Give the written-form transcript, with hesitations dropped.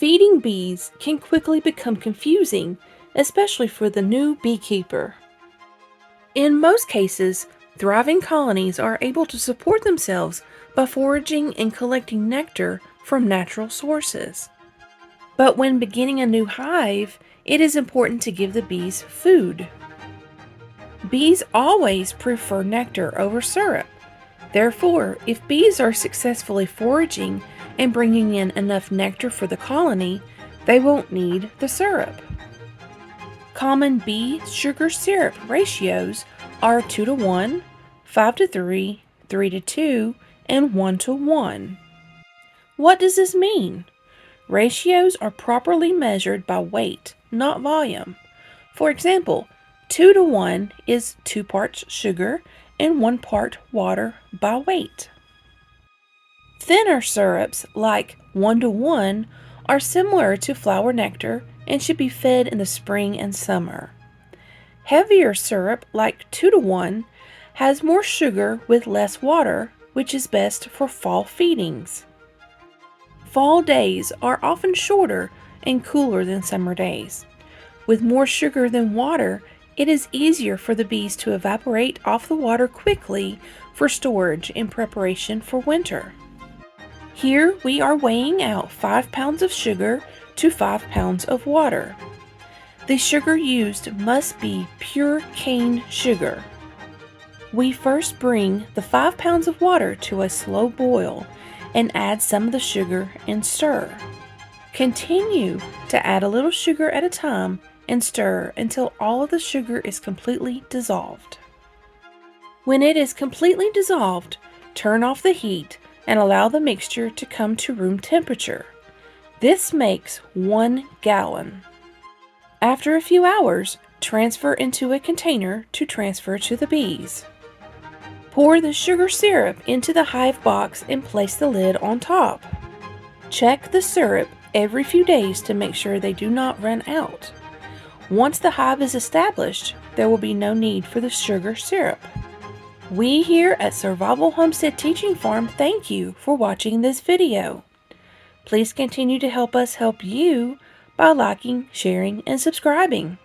Feeding bees can quickly become confusing, especially for the new beekeeper. In most cases, thriving colonies are able to support themselves by foraging and collecting nectar from natural sources. But when beginning a new hive, it is important to give the bees food. Bees always prefer nectar over syrup. Therefore, if bees are successfully foraging and bringing in enough nectar for the colony, they won't need the syrup. Common bee sugar syrup ratios are 2:1, 5:3, 3:2, and 1:1. What does this mean? Ratios are properly measured by weight, not volume. For example, 2:1 is 2 parts sugar and 1 part water by weight. Thinner syrups like 1:1 are similar to flower nectar and should be fed in the spring and summer. Heavier syrup like 2:1 has more sugar with less water, which is best for fall feedings. Fall days are often shorter and cooler than summer days. With more sugar than water, it is easier for the bees to evaporate off the water quickly for storage in preparation for winter. Here we are weighing out 5 pounds of sugar to 5 pounds of water. The sugar used must be pure cane sugar. We first bring the 5 pounds of water to a slow boil and add some of the sugar and stir. Continue to add a little sugar at a time and stir until all of the sugar is completely dissolved. When it is completely dissolved, turn off the heat and allow the mixture to come to room temperature. This makes 1 gallon. After a few hours, transfer into a container to transfer to the bees. Pour the sugar syrup into the hive box and place the lid on top. Check the syrup every few days to make sure they do not run out. Once the hive is established, there will be no need for the sugar syrup. We here at Survival Homestead Teaching Farm thank you for watching this video. Please continue to help us help you by liking, sharing, and subscribing.